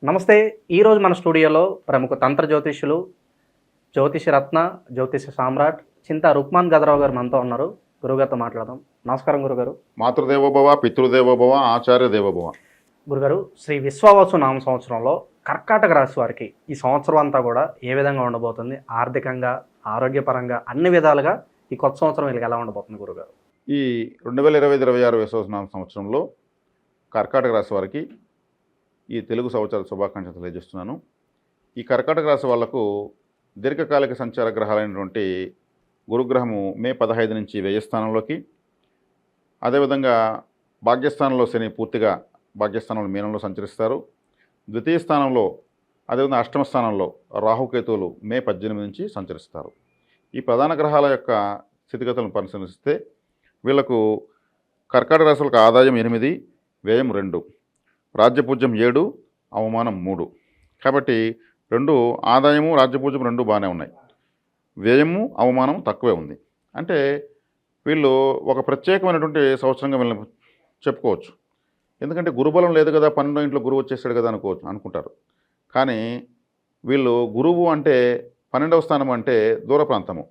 నమస్తే. ఈరోజు మన స్టూడియోలో ప్రముఖ తంత్ర జ్యోతిష్యులు, జ్యోతిష రత్న, జ్యోతిష సామ్రాట్ చింతా రుక్మాన్ గదరావు గారు మనతో ఉన్నారు. గురుగారితో మాట్లాడదాం. నమస్కారం గురుగారు. మాతృదేవోభవ, పితృదేవోభవ, ఆచార్య దేవోభవ. గురుగారు, శ్రీ విశ్వావసు నామ సంవత్సరంలో కర్కాటక రాశి వారికి ఈ సంవత్సరం అంతా కూడా ఏ విధంగా ఉండబోతుంది? ఆర్థికంగా, ఆరోగ్యపరంగా, అన్ని విధాలుగా ఈ కొత్త సంవత్సరం వీళ్ళకి ఎలా ఉండబోతుంది గురుగారు? ఈ 2025-26 విశ్వనామ సంవత్సరంలో కర్కాటక రాశి వారికి ఈ తెలుగు సంవత్సర శుభాకాంక్షలు తెలియజేస్తున్నాను. ఈ కర్కాటక రాశి వాళ్లకు దీర్ఘకాలిక సంచార గ్రహాలైనటువంటి గురుగ్రహము మే 15 నుంచి వ్యయ స్థానంలోకి, అదేవిధంగా భాగ్యస్థానంలో శని పూర్తిగా భాగ్యస్థానంలో మీనంలో సంచరిస్తారు. ద్వితీయ స్థానంలో, అదేవిధంగా అష్టమ స్థానంలో రాహుకేతువులు మే 18 నుంచి సంచరిస్తారు. ఈ ప్రధాన గ్రహాల యొక్క స్థితిగతులను పరిశీలిస్తే వీళ్లకు కర్కాటక రాశులకు ఆదాయం 8, వ్యయం 2, రాజ్యపూజ్యం 7, అవమానం 3. కాబట్టి ఆదాయము రాజ్యపూజ్యం 2 బాగానే ఉన్నాయి. వ్యయము అవమానం తక్కువే ఉంది. అంటే వీళ్ళు ఒక ప్రత్యేకమైనటువంటి సంవత్సరంగా వీళ్ళని చెప్పుకోవచ్చు. ఎందుకంటే గురుబలం లేదు కదా, 12వ ఇంట్లో గురువు వచ్చేసాడు కదా అనుకుంటారు. కానీ వీళ్ళు గురువు అంటే 12వ స్థానం అంటే దూర ప్రాంతము,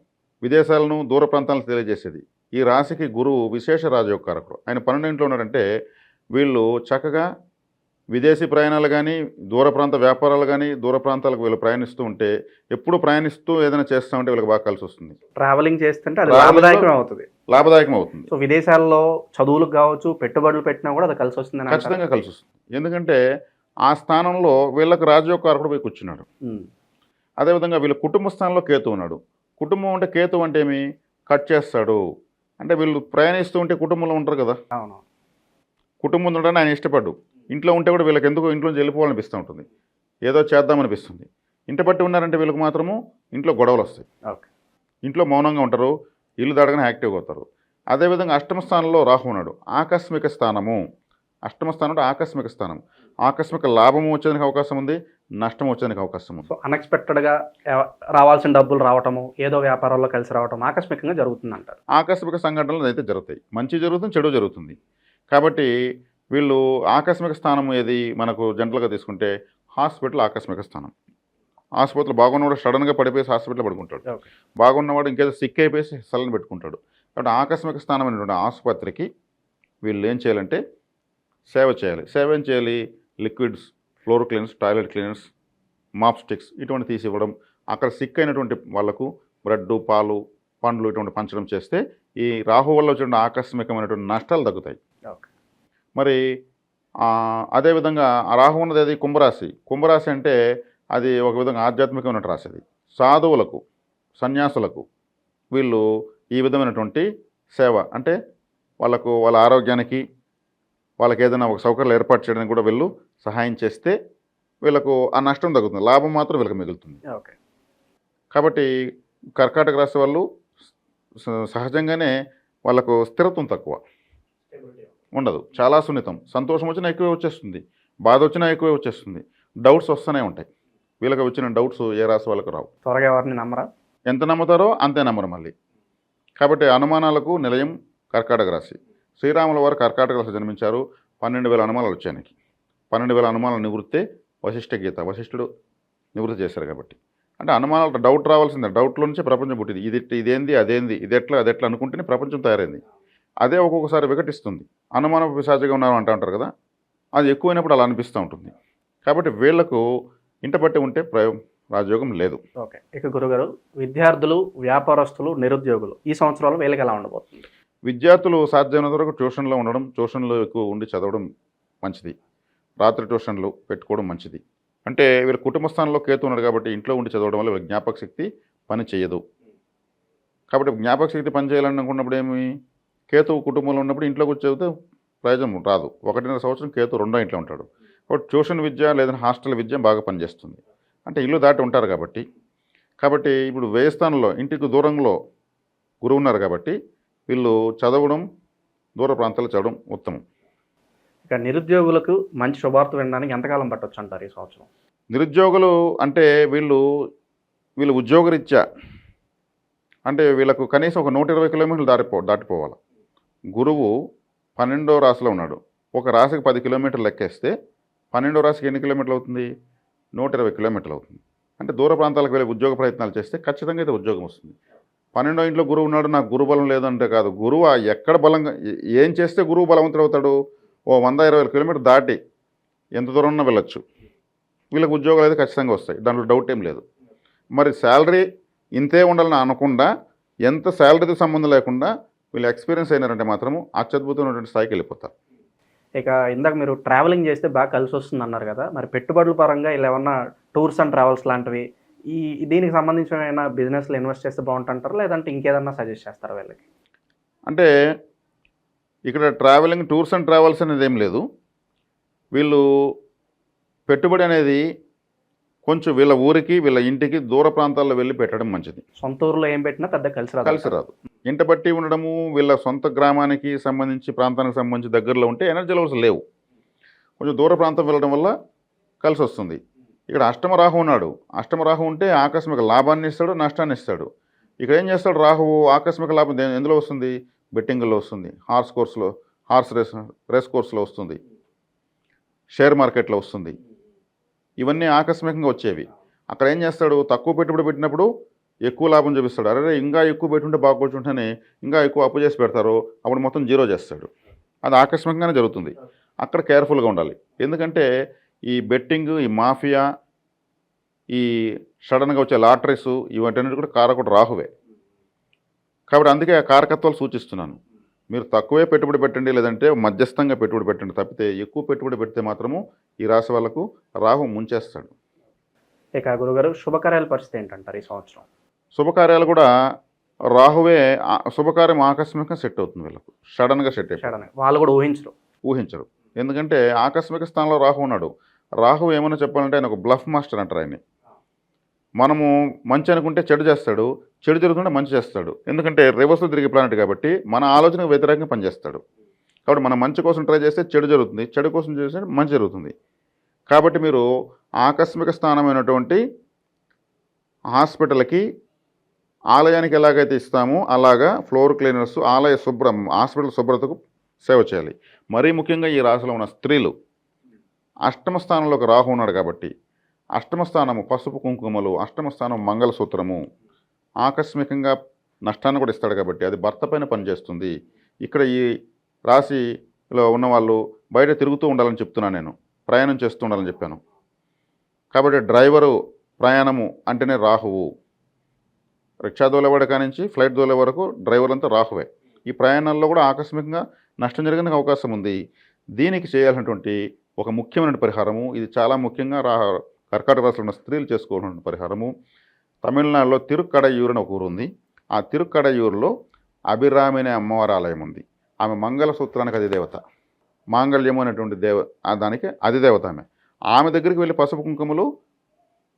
విదేశాలను దూర ప్రాంతాలను తెలియజేసేది. ఈ రాశికి గురువు విశేష రాజయోగకారకుడు. ఆయన 12వ ఇంట్లో ఉన్నాడంటే వీళ్ళు చక్కగా విదేశీ ప్రయాణాలు కానీ, దూర ప్రాంత వ్యాపారాలు కానీ, దూర ప్రాంతాలకు వీళ్ళు ప్రయాణిస్తూ ఉంటే, ఎప్పుడు ప్రయాణిస్తూ ఏదైనా చేస్తూ ఉంటే వీళ్ళకి బాగా కలిసి వస్తుంది. ట్రావెలింగ్ చేస్తుంటే అది లాభదాయకం అవుతుంది. సో విదేశాల్లో చదువులకు కావచ్చు, పెట్టుబడులు పెట్టినా కూడా అది కలిసి వస్తుంది. ఖచ్చితంగా కలిసి వస్తుంది. ఎందుకంటే ఆ స్థానంలో వీళ్ళకి రాజయోగకారకుడు పోయి కూర్చున్నాడు. అదేవిధంగా వీళ్ళ కుటుంబ స్థానంలో కేతు ఉన్నాడు. కుటుంబం అంటే కేతు అంటే ఏమి? కట్ చేస్తాడు. అంటే వీళ్ళు ప్రయాణిస్తూ ఉంటే కుటుంబంలో ఉంటారు కదా. అవును. కుటుంబం ఉండడానికి ఆయన ఇష్టపడ్డు. ఇంట్లో ఉంటే కూడా వీళ్ళకి ఎందుకు ఇంట్లోంచి వెళ్ళిపోవాలనిపిస్తూ ఉంటుంది, ఏదో చేద్దామనిపిస్తుంది. ఇంటి బట్టి ఉన్నారంటే వీళ్ళకి మాత్రము ఇంట్లో గొడవలు వస్తాయి. ఇంట్లో మౌనంగా ఉంటారు, ఇల్లు దాడగానే యాక్టివ్గా అవుతారు. అదేవిధంగా అష్టమ స్థానంలో రాహు ఉన్నాడు. ఆకస్మిక స్థానము. అష్టమ స్థానం అంటే ఆకస్మిక స్థానం. ఆకస్మిక లాభము వచ్చేందుకు అవకాశం ఉంది, నష్టం వచ్చేందుకు అవకాశం ఉంది. సో అన్ఎక్స్పెక్టెడ్గా రావాల్సిన డబ్బులు రావటము, ఏదో వ్యాపారాల్లో కలిసి రావటం ఆకస్మికంగా జరుగుతుంది అంటారు. ఆకస్మిక సంఘటనలు అయితే జరుగుతాయి. మంచి జరుగుతుంది, చెడు జరుగుతుంది. కాబట్టి వీళ్ళు ఆకస్మిక స్థానం ఏది మనకు జనరల్గా తీసుకుంటే హాస్పిటల్ ఆకస్మిక స్థానం. హాస్పిటల్ బాగున్నవాడు సడన్గా పడిపోయేసి హాస్పిటల్లో పడుకుంటాడు. బాగున్నవాడు ఇంకేదో సిక్ అయిపోయేసి సలన్ పెట్టుకుంటాడు. కాబట్టి ఆకస్మిక స్థానం అనేటువంటి ఆసుపత్రికి వీళ్ళు ఏం చేయాలంటే సేవ చేయాలి. సేవ ఏం చేయాలి? Liquids, floor cleaners, toilet cleaners, mop sticks ఇటువంటి తీసి ఇవ్వడం. అక్కడ సిక్ అయినటువంటి వాళ్లకు బ్రెడ్, పాలు, పండ్లు ఇటువంటి పంచడం చేస్తే ఈ రాహు వల్ల వచ్చిన ఆకస్మికమైనటువంటి నష్టాలు తగ్గుతాయి. మరి అదేవిధంగా ఆ రాహు ఉన్నది అది కుంభరాశి. కుంభరాశి అంటే అది ఒక విధంగా ఆధ్యాత్మికమైన రాశి. అది సాధువులకు, సన్యాసులకు వీళ్ళు ఈ విధమైనటువంటి సేవ అంటే వాళ్ళ ఆరోగ్యానికి, వాళ్ళకి ఏదైనా ఒక సౌకర్యాలు ఏర్పాటు చేయడానికి కూడా వీళ్ళు సహాయం చేస్తే వీళ్ళకు ఆ నష్టం తగ్గుతుంది, లాభం మాత్రం వీళ్ళకి మిగులుతుంది. కాబట్టి కర్కాటక రాశి వాళ్ళు సహజంగానే వాళ్ళకు స్థిరత్వం తక్కువ ఉండదు, చాలా సున్నితం. సంతోషం వచ్చినా ఎక్కువే వచ్చేస్తుంది, బాధ వచ్చినా ఎక్కువే వచ్చేస్తుంది, డౌట్స్ వస్తూనే ఉంటాయి. వీళ్ళకి వచ్చిన డౌట్స్ ఏ రాశి వాళ్ళకు రావు. త్వరగా ఎవరిని నమ్మరా? ఎంత నమ్ముతారో అంతే నమ్మరు మళ్ళీ. కాబట్టి అనుమానాలకు నిలయం కర్కాటక రాశి. శ్రీరాముల వారు కర్కాటక రాశి జన్మించారు. 12,000 అనుమానాలు వచ్చాయనికి. 12,000 అనుమానాలు నివృత్తే వశిష్ఠ గీత. వశిష్ఠుడు నివృత్తి చేశారు. కాబట్టి అంటే అనుమానాలు, డౌట్ రావాల్సిందే. డౌట్లో నుంచే ప్రపంచం పుట్టింది. ఇదేంది, అదేంది, అదెట్లా అనుకుంటేనే ప్రపంచం తయారైంది. అదే ఒక్కొక్కసారి వికటిస్తుంది. అనుమాన పిశాచిగా ఉన్నారు అంటారు కదా, అది ఎక్కువైనప్పుడు అలా అనిపిస్తూ ఉంటుంది. కాబట్టి వీళ్లకు ఇంట పట్టి ఉంటే రాజయోగం లేదు. ఓకే. ఇక గురుగారు, విద్యార్థులు, వ్యాపారస్తులు, నిరుద్యోగులు ఈ సంవత్సరాలు వీళ్ళకి ఎలా ఉండబోతుంది? విద్యార్థులు సాధ్యమైనంత వరకు ట్యూషన్లో ఉండడం, ట్యూషన్లో ఎక్కువ ఉండి చదవడం మంచిది. రాత్రి ట్యూషన్లు పెట్టుకోవడం మంచిది. అంటే వీళ్ళ కుటుంబ స్థానంలో కేతు ఉన్నాడు కాబట్టి ఇంట్లో ఉండి చదవడం వల్ల వీళ్ళ జ్ఞాపక శక్తి పని చేయదు. కాబట్టి జ్ఞాపక శక్తి పని చేయాలనుకున్నప్పుడు ఏమి, కేతువు కుటుంబంలో ఉన్నప్పుడు ఇంట్లోకి వచ్చి చదివితే ప్రయోజనం రాదు. 1.5 సంవత్సరం కేతు 2వ ఇంట్లో ఉంటాడు. కాబట్టి ట్యూషన్ విద్య లేదా హాస్టల్ విద్య బాగా పనిచేస్తుంది. అంటే ఇల్లు దాటి ఉంటారు కాబట్టి ఇప్పుడు వ్యయ స్థానంలో ఇంటికి దూరంలో గురువు ఉన్నారు కాబట్టి వీళ్ళు చదవడం, దూర ప్రాంతాల్లో చదవడం ఉత్తమం. ఇక నిరుద్యోగులకు మంచి శుభార్త వినడానికి ఎంతకాలం పట్టొచ్చు అంటారు ఈ సంవత్సరం? నిరుద్యోగులు అంటే వీళ్ళు ఉద్యోగరీత్యా అంటే వీళ్ళకు కనీసం ఒక 120 కిలోమీటర్లు దాటిపోవాలి. గురువు 12వ రాశిలో ఉన్నాడు. ఒక రాశికి 10 కిలోమీటర్లు లెక్కేస్తే 12వ రాశికి ఎన్ని కిలోమీటర్లు అవుతుంది? 120 కిలోమీటర్లు అవుతుంది. అంటే దూర ప్రాంతాలకు వెళ్ళి ఉద్యోగ ప్రయత్నాలు చేస్తే ఖచ్చితంగా అయితే ఉద్యోగం వస్తుంది. 12వ ఇంట్లో గురువు ఉన్నాడు, నాకు గురు బలం లేదంటే కాదు. గురువు ఎక్కడ బలంగా ఏం చేస్తే గురువు బలవంతుడు అవుతాడు? ఓ 120 కిలోమీటర్ దాటి ఎంత దూరం ఉన్నా వెళ్ళొచ్చు. వీళ్ళకి ఉద్యోగాలు అయితే ఖచ్చితంగా వస్తాయి, దాంట్లో డౌట్ ఏం లేదు. మరి శాలరీ ఇంతే ఉండాలని అనకుండా, ఎంత శాలరీతో సంబంధం లేకుండా వీళ్ళు ఎక్స్పీరియన్స్ అయినారంటే మాత్రము అత్యద్భుతమైనటువంటి స్థాయికి వెళ్ళిపోతారు. ఇక ఇందాక మీరు ట్రావెలింగ్ చేస్తే బాగా కలిసి వస్తుంది అన్నారు కదా, మరి పెట్టుబడుల పరంగా ఇలా ఏమన్నా టూర్స్ అండ్ ట్రావెల్స్ లాంటివి దీనికి సంబంధించిన ఏమైనా బిజినెస్లో ఇన్వెస్ట్ చేస్తే బాగుంటుంటారా, లేదంటే ఇంకేదన్నా సజెస్ట్ చేస్తారా వీళ్ళకి? అంటే ఇక్కడ ట్రావెలింగ్, టూర్స్ అండ్ ట్రావెల్స్ అనేది ఏం లేదు. వీళ్ళు పెట్టుబడి అనేది కొంచెం వీళ్ళ ఊరికి, వీళ్ళ ఇంటికి దూర ప్రాంతాల్లో వెళ్ళి పెట్టడం మంచిది. సొంత ఊర్లో ఏం పెట్టినా పెద్ద కలిసి రాదు. ఇంట బట్టి ఉండడము, వీళ్ళ సొంత గ్రామానికి సంబంధించి, ప్రాంతానికి సంబంధించి దగ్గరలో ఉంటే ఎనర్జీ లెవెల్స్ లేవు. కొంచెం దూర ప్రాంతం వెళ్ళడం వల్ల కలిసి వస్తుంది. ఇక్కడ అష్టమ రాహు ఉన్నాడు. అష్టమ రాహు ఉంటే ఆకస్మిక లాభాన్ని ఇస్తాడు, నష్టాన్ని ఇస్తాడు. ఇక్కడ ఏం చేస్తాడు రాహువు? ఆకస్మిక లాభం ఎందులో వస్తుంది? బెట్టింగ్లో వస్తుంది, హార్స్ రేస్ కోర్సులో వస్తుంది, షేర్ మార్కెట్లో వస్తుంది. ఇవన్నీ ఆకస్మికంగా వచ్చేవి. అక్కడ ఏం చేస్తాడు? తక్కువ పెట్టుబడి పెట్టినప్పుడు ఎక్కువ లాభం చూపిస్తాడు. అరే ఇంకా ఎక్కువ పెట్టుంటే బాగొచ్చుంటేనే ఇంకా ఎక్కువ అప్పు చేసి పెడతారు, అప్పుడు మొత్తం జీరో చేస్తాడు. అది ఆకస్మికంగానే జరుగుతుంది. అక్కడ కేర్ఫుల్గా ఉండాలి. ఎందుకంటే ఈ బెట్టింగ్, ఈ మాఫియా, ఈ సడన్గా వచ్చే లాటరీస్, ఇవన్నీ కూడా కారకుడు రాహువే. కాబట్టి అందుకే ఆ కారకత్వాలు సూచిస్తున్నాను. మీరు తక్కువే పెట్టుబడి పెట్టండి, లేదంటే మధ్యస్థంగా పెట్టుబడి పెట్టండి. తప్పితే ఎక్కువ పెట్టుబడి పెడితే మాత్రము ఈ రాశి వాళ్ళకు రాహు ముంచేస్తాడు. ఇక గురుగారు, శుభకార్యాల పరిస్థితి ఏంటంటారు ఈ సంవత్సరం? శుభకార్యాలు కూడా రాహువే. శుభకార్యం ఆకస్మికంగా సెట్ అవుతుంది వీళ్ళకు, సడన్గా సెట్ అయిపోతుంది. వాళ్ళు కూడా ఊహించరు. ఎందుకంటే ఆకస్మిక స్థానంలో రాహు ఉన్నాడు. రాహు ఏమైనా చెప్పాలంటే ఆయన ఒక బ్లఫ్ మాస్టర్ అంటారు ఆయన్ని. మనము మంచి అనుకుంటే చెడు చేస్తాడు, చెడు జరుగుతుంటే మంచి చేస్తాడు. ఎందుకంటే రివర్స్లో తిరిగే ప్లానెట్ కాబట్టి మన ఆలోచనకు వ్యతిరేకంగా పనిచేస్తాడు. కాబట్టి మనం మంచి కోసం ట్రై చేస్తే చెడు జరుగుతుంది, చెడు కోసం చేస్తే మంచి జరుగుతుంది. కాబట్టి మీరు ఆకస్మిక స్థానమైనటువంటి హాస్పిటల్కి, ఆలయానికి ఎలాగైతే ఇస్తామో అలాగా ఫ్లోర్ క్లీనర్స్, ఆలయ హాస్పిటల్ శుభ్రతకు సేవ చేయాలి. మరీ ముఖ్యంగా ఈ రాశిలో ఉన్న స్త్రీలు, అష్టమ స్థానంలోకి రాహు ఉన్నాడు కాబట్టి అష్టమ స్థానము పసుపు కుంకుమలు, అష్టమ స్థానం మంగళసూత్రము, ఆకస్మికంగా నష్టాన్ని కూడా ఇస్తాడు కాబట్టి అది భర్త పైన పనిచేస్తుంది. ఇక్కడ ఈ రాశిలో ఉన్నవాళ్ళు బయట తిరుగుతూ ఉండాలని చెప్తున్నాను, నేను ప్రయాణం చేస్తూ ఉండాలని చెప్పాను. కాబట్టి డ్రైవరు ప్రయాణము అంటేనే రాహువు. రిక్షా దోలేవాడు కానించి ఫ్లైట్ దోలే వరకు డ్రైవర్ అంతా రాహువే. ఈ ప్రయాణాల్లో కూడా ఆకస్మికంగా నష్టం జరిగే అవకాశం ఉంది. దీనికి చేయాల్సినటువంటి ఒక ముఖ్యమైన పరిహారము, ఇది చాలా ముఖ్యంగా కర్కాటక రాశిలో ఉన్న స్త్రీలు చేసుకోవాల్సిన పరిహారము. తమిళనాడులో తిరుక్కడయూరు అని ఒక ఊరు ఉంది. ఆ తిరుక్కడయూరులో అభిరామిని అమ్మవారి ఆలయం ఉంది. ఆమె మంగళసూత్రానికి అధిదేవత, మాంగళ్యము అనేటువంటి దానికి అధిదేవత ఆమె. ఆమె దగ్గరికి వెళ్ళి పసుపు కుంకుమలు,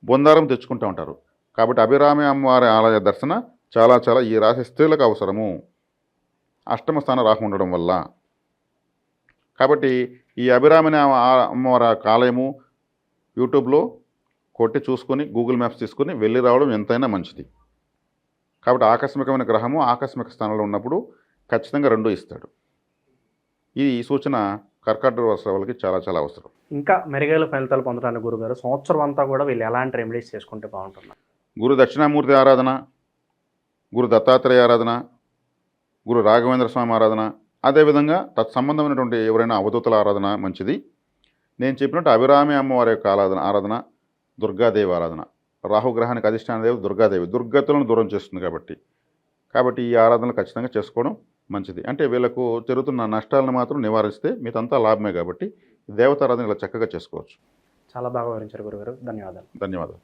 బొందారం తెచ్చుకుంటూ ఉంటారు. కాబట్టి అభిరామి అమ్మవారి ఆలయ దర్శన చాలా చాలా ఈ రాశి స్త్రీలకు అవసరము, అష్టమ స్థానం రాహు ఉండడం వల్ల. కాబట్టి ఈ అభిరామిని అమ్మవారి ఆలయము యూట్యూబ్లో కొట్టి చూసుకొని, గూగుల్ మ్యాప్స్ తీసుకొని వెళ్ళి రావడం ఎంతైనా మంచిది. కాబట్టి ఆకస్మికమైన గ్రహము ఆకస్మిక స్థానంలో ఉన్నప్పుడు ఖచ్చితంగా రెండూ ఇస్తాడు. ఈ సూచన కర్కాటక రాశి వాళ్ళకి చాలా చాలా అవసరం. ఇంకా మెరుగైన ఫలితాలు పొందడానికి గురుగారు సంవత్సరం అంతా కూడా వీళ్ళు ఎలాంటి రెమెడీస్ చేసుకుంటే బాగుంటుంది? గురు దక్షిణామూర్తి ఆరాధన, గురు దత్తాత్రేయ ఆరాధన, గురు రాఘవేంద్ర స్వామి ఆరాధన, అదేవిధంగా తత్సంబంధమైనటువంటి ఎవరైనా అవధూతల ఆరాధన మంచిది. నేను చెప్పినట్టు అభిరామి అమ్మవారి యొక్క ఆరాధన, దుర్గాదేవి ఆరాధన. రాహుగ్రహానికి అధిష్టాన దేవి దుర్గాదేవి, దుర్గతులను దూరం చేస్తుంది కాబట్టి ఈ ఆరాధనలు ఖచ్చితంగా చేసుకోవడం మంచిది. అంటే వీళ్ళకు జరుగుతున్న నష్టాలను మాత్రం నివారిస్తే మీదంతా లాభమే కాబట్టి దేవతారాధన ఇలా చక్కగా చేసుకోవచ్చు. చాలా బాగా వివరించారు గురుగారు. ధన్యవాదాలు.